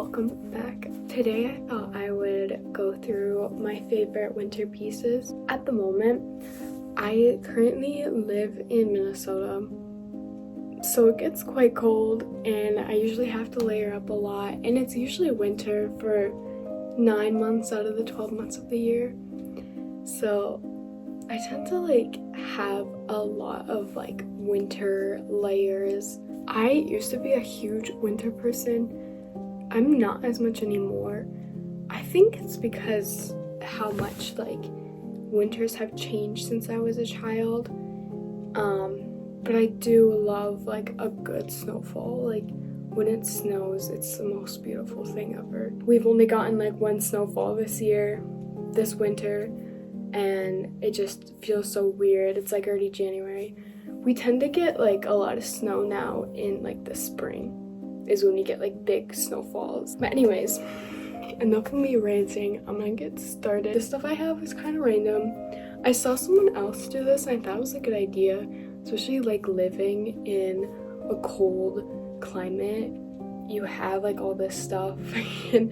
welcome back. Today I thought I would go through my favorite winter pieces. At the moment, I currently live in Minnesota, so it gets quite cold and I usually have to layer up a lot, and it's usually winter for 9 months out of the 12 months of the year. So I tend to have a lot of winter layers. I used to be a huge winter person. I'm not as much anymore. I think it's because how much winters have changed since I was a child. But I do love a good snowfall. When it snows, it's the most beautiful thing ever. We've only gotten one snowfall this winter, and it just feels so weird. It's already January. We tend to get a lot of snow now in the spring is when we get big snowfalls. But anyways, enough of me ranting. I'm gonna get started. The stuff I have is kind of random. I saw someone else do this and I thought it was a good idea, especially living in a cold climate. You have all this stuff and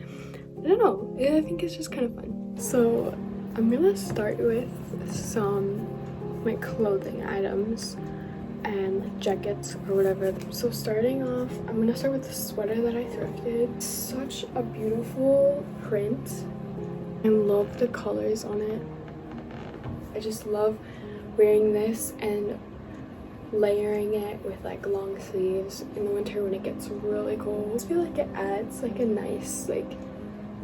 I don't know, I think it's just kind of fun. So I'm gonna start with some clothing items and jackets or whatever. So starting off, I'm gonna start with the sweater that I thrifted. Such a beautiful print. I love the colors on it. I just love wearing this and layering it with long sleeves in the winter when it gets really cold. I just feel it adds a nice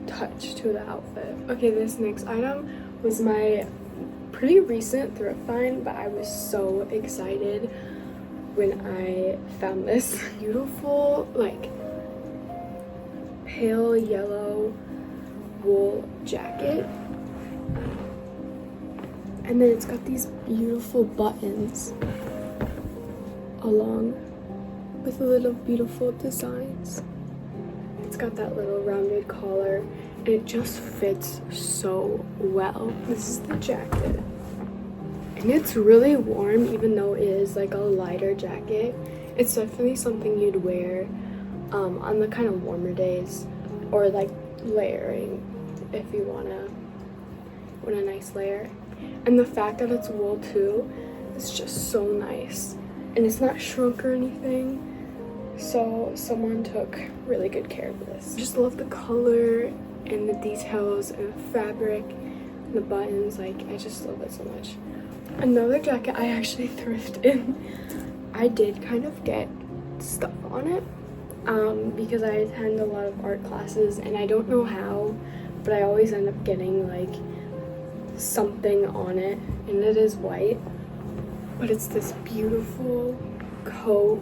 touch to the outfit. Okay, this next item was my pretty recent thrift find, but I was so excited when I found this beautiful pale yellow wool jacket, and then it's got these beautiful buttons along with little beautiful designs. It's got that little rounded collar and it just fits so well. This is the jacket. And it's really warm even though it is a lighter jacket. It's definitely something you'd wear on the kind of warmer days, or layering if you want a nice layer. And the fact that it's wool too is just so nice. And it's not shrunk or anything. So someone took really good care of this. I just love the color and the details and the fabric and the buttons. I just love it so much. Another jacket I actually thrifted. I did kind of get stuff on it because I attend a lot of art classes and I don't know how, but I always end up getting something on it, and it is white, but it's this beautiful coat.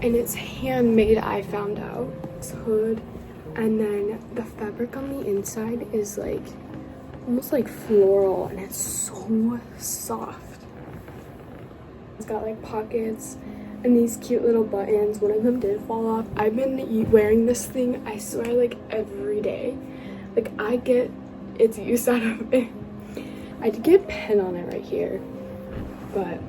And it's handmade, I found out. It's hood, and then the fabric on the inside is almost floral, and it's so soft. It's got pockets and these cute little buttons. One of them did fall off. I've been wearing this thing, I swear, every day. I get its use out of it. I did get a pin on it right here, but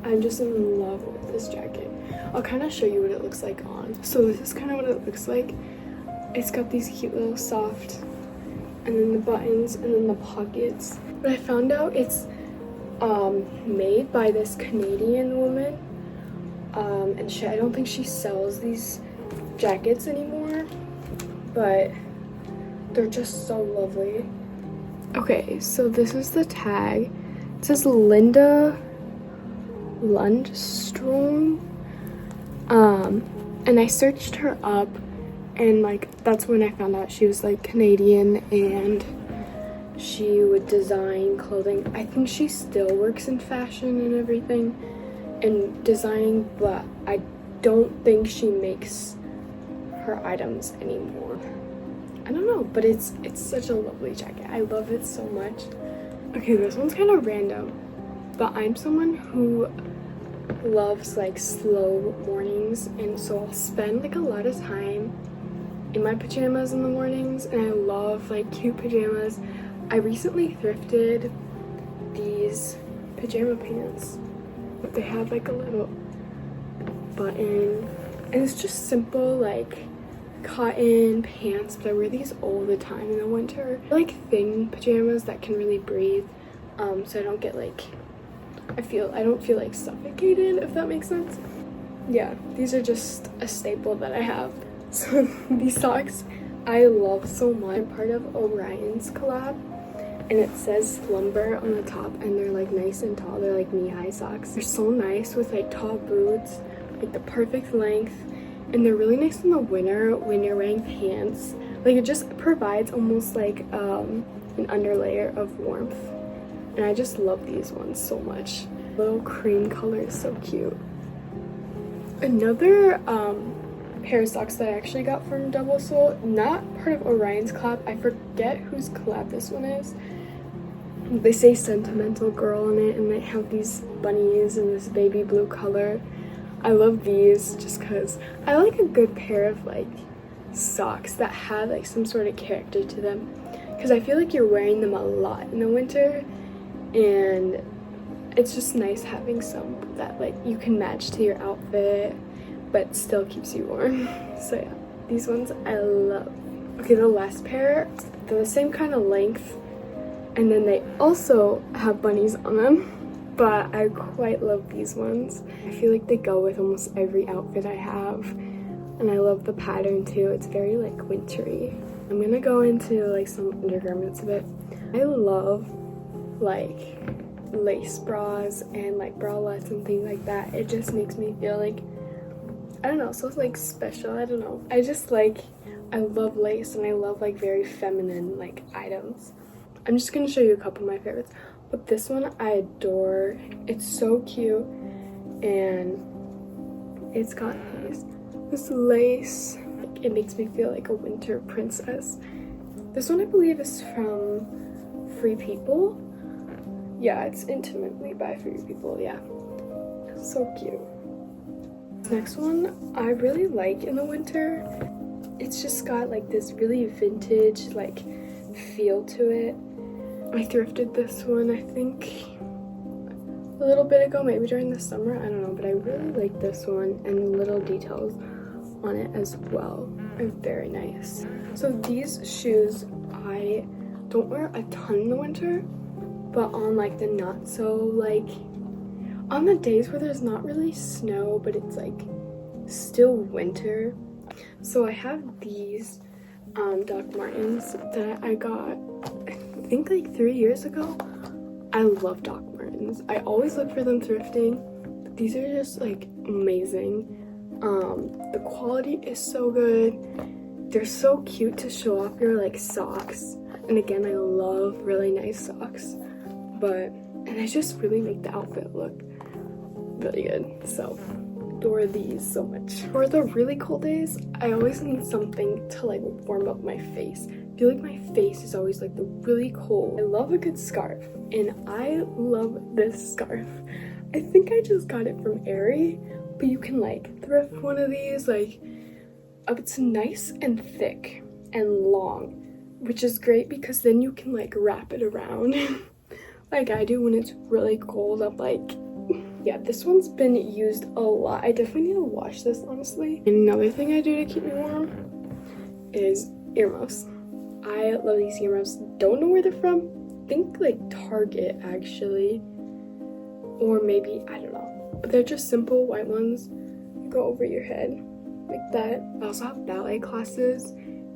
I'm just in love with this jacket. I'll kind of show you what it looks like on. So this is kind of what it looks like. It's got these cute little soft, and then the buttons, and then the pockets. But I found out it's made by this Canadian woman, and I don't think she sells these jackets anymore, but they're just so lovely. Okay, so this is the tag. It says Linda Lundstrom, and I searched her up, and that's when I found out she was Canadian and she would design clothing. I think she still works in fashion and everything and designing, but I don't think she makes her items anymore. I don't know, but it's such a lovely jacket. I love it so much. Okay, this one's kind of random, but I'm someone who loves slow mornings, and so I'll spend a lot of time in my pajamas in the mornings, and I love cute pajamas. I recently thrifted these pajama pants. They have a little button And it's just simple like cotton pants, but I wear these all the time in the winter. I like thin pajamas that can really breathe, so I don't get like, I don't feel like suffocated, if that makes sense. Yeah, these are just a staple that I have. So these socks I love so much. I'm part of Orion's collab, and it says Slumber on the top, and they're like nice and tall. They're like knee-high socks. They're so nice with like tall boots, like the perfect length, and they're really nice in the winter when you're wearing pants. Like it just provides almost like an underlayer of warmth, and I just love these ones so much. Little cream color is so cute. Another pair of socks that I actually got from Double Sole, not part of Orion's collab. I forget whose collab this one is. They say Sentimental Girl on it, and they have these bunnies in this baby blue color. I love these just because I like a good pair of like socks that have like some sort of character to them, because I feel like you're wearing them a lot in the winter, and it's just nice having some that like you can match to your outfit but still keeps you warm. So yeah, these ones I love. Okay, the last pair, they're the same kind of length, and then they also have bunnies on them, but I quite love these ones. I feel like they go with almost every outfit I have, and I love the pattern too. It's very like wintry. I'm gonna go into like some undergarments a bit. I love like lace bras and like bralettes and things like that. It just makes me feel like, I don't know, so it's like special. I don't know, I just like, I love lace, and I love like very feminine like items. I'm just gonna show you a couple of my favorites, but this one I adore. It's so cute, and it's got this lace. Like, it makes me feel like a winter princess. This one I believe is from Free People. Yeah, it's Intimately by Free People. Yeah, so cute. Next one I really like in the winter. It's just got like this really vintage like feel to it. I thrifted this one I think a little bit ago, maybe during the summer, I don't know, but I really like this one, and the little details on it as well are very nice. So these shoes I don't wear a ton in the winter, but on like the not so like, on the days where there's not really snow but it's like still winter. So I have these Doc Martens that I got I think like 3 years ago. I love Doc Martens. I always look for them thrifting, but these are just like amazing. The quality is so good. They're so cute to show off your like socks, and again I love really nice socks, and they just really make the outfit look really good. So adore these so much. For the really cold days, I always need something to like warm up my face. I feel like my face is always like really cold. I love a good scarf, and I love this scarf. I think I just got it from Aerie, but you can like thrift one of these. Like, it's nice and thick and long, which is great because then you can like wrap it around like I do when it's really cold. I'm like, yeah, this one's been used a lot. I definitely need to wash this, honestly. And another thing I do to keep me warm is earmuffs. I love these earmuffs. Don't know where they're from. I think like Target actually, or maybe, I don't know, but they're just simple white ones. Go over your head like that. I also have ballet classes,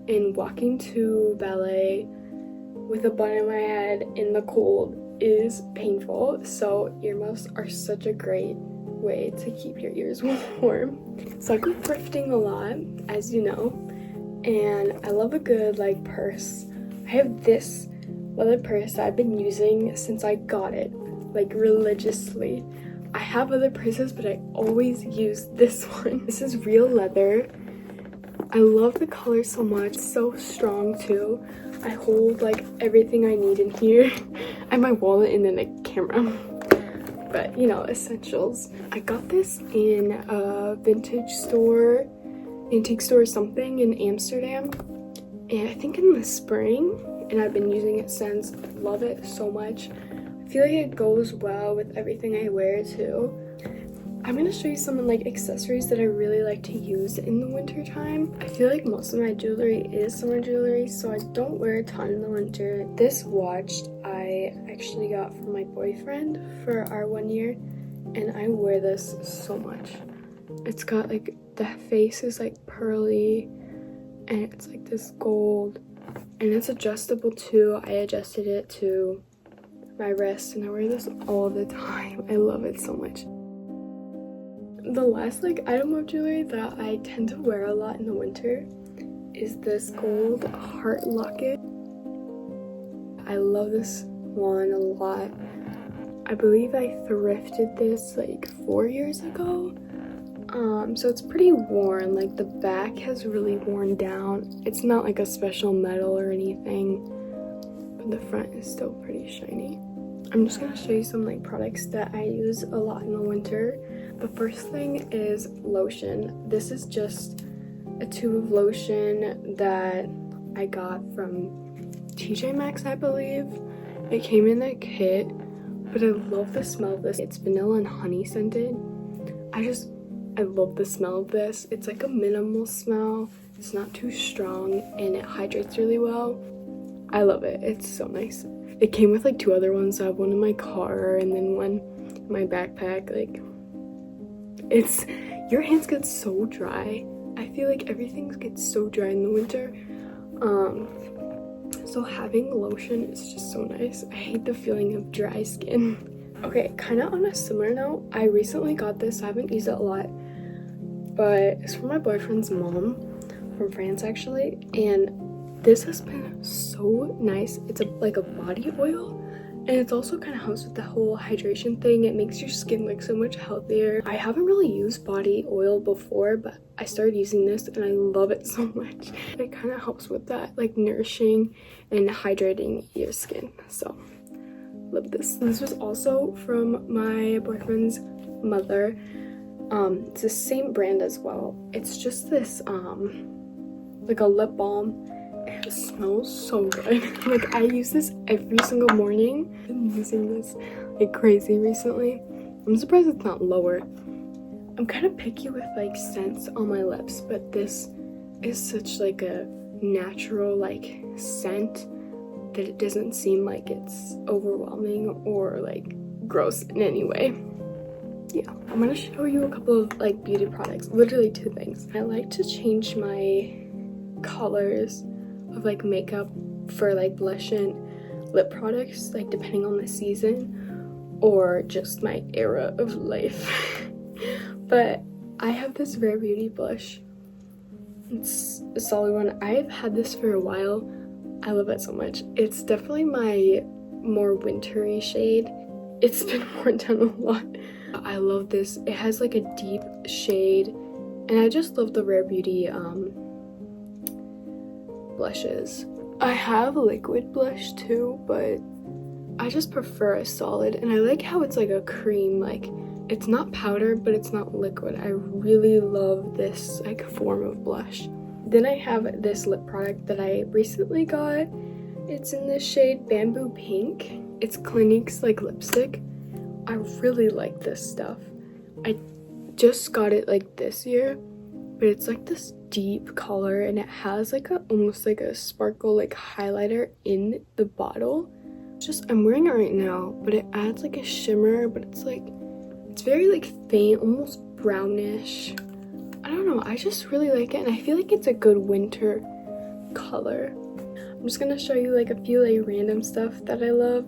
and walking to ballet with a bun in my head in the cold is painful, so earmuffs are such a great way to keep your ears warm. So I go thrifting a lot, as you know, and I love a good like purse. I have this leather purse that I've been using since I got it, like religiously. I have other purses, but I always use this one. This is real leather. I love the color so much. It's so strong too. I hold like everything I need in here. I have my wallet and then a camera, but you know, essentials. I got this in a vintage store, antique store or something in Amsterdam, and I think in the spring, and I've been using it since. Love it so much. I feel like it goes well with everything I wear too. I'm gonna show you some like accessories that I really like to use in the winter time. I feel like most of my jewelry is summer jewelry, so I don't wear a ton in the winter. This watch I actually got from my boyfriend for our 1 year, and I wear this so much. It's got like, the face is like pearly, and it's like this gold, and it's adjustable too. I adjusted it to my wrist, and I wear this all the time. I love it so much. The last like item of jewelry that I tend to wear a lot in the winter is this gold heart locket. I love this one a lot. I believe I thrifted this like 4 years ago. So it's pretty worn, like the back has really worn down. It's not like a special metal or anything, but the front is still pretty shiny. I'm just gonna show you some like products that I use a lot in the winter. The first thing is lotion. This is just a tube of lotion that I got from TJ Maxx, I believe. It came in a kit, but I love the smell of this. It's vanilla and honey scented. I love the smell of this. It's like a minimal smell. It's not too strong, and it hydrates really well. I love it. It's so nice. It came with like 2 other ones. I have one in my car and then one in my backpack. Like, your hands get so dry. I feel like everything gets so dry in the winter. So having lotion is just so nice. I hate the feeling of dry skin. Okay, kind of on a similar note, I recently got this. I haven't used it a lot, but it's from my boyfriend's mom from France actually, and this has been so nice. It's like a body oil, and it's also kind of helps with the whole hydration thing. It makes your skin look so much healthier. I haven't really used body oil before, but I started using this and I love it so much. It kind of helps with that, like nourishing and hydrating your skin. So love this. This was also from my boyfriend's mother. It's the same brand as well. It's just this like a lip balm. It smells so good. Like, I use this every single morning. I've been using this like crazy recently. I'm surprised it's not lower. I'm kind of picky with like scents on my lips, but this is such like a natural like scent that it doesn't seem like it's overwhelming or like gross in any way. Yeah, I'm gonna show you a couple of like beauty products, literally 2 things. I like to change my colors of like makeup for like blush and lip products, like depending on the season or just my era of life. But I have this Rare Beauty blush. It's a solid one. I've had this for a while. I love it so much. It's definitely my more wintry shade. It's been worn down a lot. I love this. It has like a deep shade, and I just love the Rare Beauty blushes. I have a liquid blush too, but I just prefer a solid, and I like how it's like a cream. Like, it's not powder, but it's not liquid. I really love this like form of blush. Then I have this lip product that I recently got. It's in the shade Bamboo Pink. It's Clinique's like lipstick. I really like this stuff. I just got it like this year, but it's like this deep color, and it has like a almost like a sparkle like highlighter in the bottle. I'm wearing it right now, but it adds like a shimmer, but it's very like faint, almost brownish. I don't know, I just really like it, and I feel like it's a good winter color. I'm just gonna show you like a few like random stuff that I love.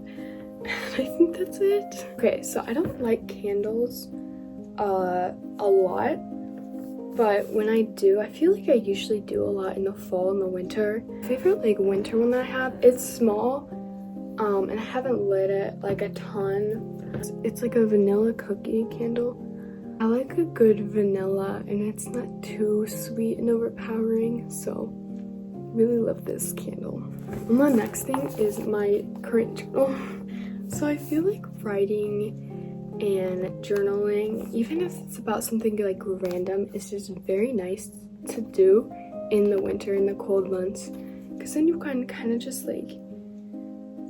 I think that's it. Okay, so I don't like candles a lot, but when I do, I feel like I usually do a lot in the fall and the winter. My favorite like winter one that I have, it's small, and I haven't lit it like a ton. It's like a vanilla cookie candle. I like a good vanilla, and it's not too sweet and overpowering, so really love this candle. And the next thing is my current journal. So I feel like writing and journaling, even if it's about something like random, is just very nice to do in the winter, in the cold months, because then you can kind of just like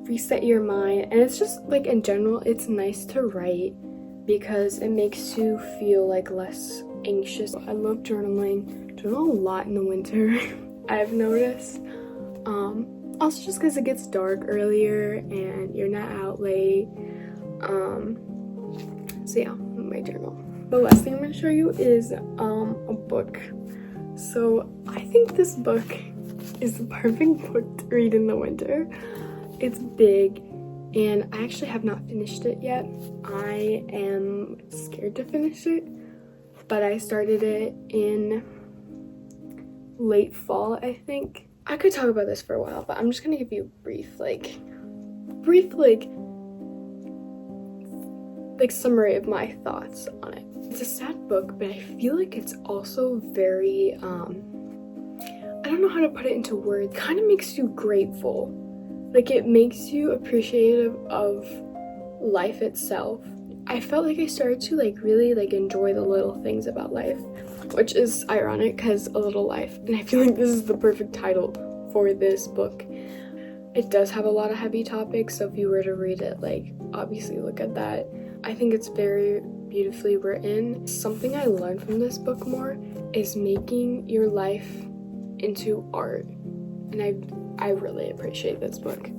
reset your mind, and it's just like in general it's nice to write because it makes you feel like less anxious. I love journaling. Journal a lot in the winter. I've noticed. Also just because it gets dark earlier and you're not out late. So yeah, my journal. The last thing I'm going to show you is a book. So I think this book is the perfect book to read in the winter. It's big and I actually have not finished it yet. I am scared to finish it, but I started it in late fall, I think. I could talk about this for a while, but I'm just gonna give you a brief summary of my thoughts on it. It's a sad book, but I feel like it's also very, I don't know how to put it into words. It kind of makes you grateful. Like, it makes you appreciative of life itself. I felt like I started to really enjoy the little things about life, which is ironic because A Little Life, and I feel like this is the perfect title for this book. It does have a lot of heavy topics, so if you were to read it, obviously look at that. I think it's very beautifully written. Something I learned from this book more is making your life into art, and I really appreciate this book.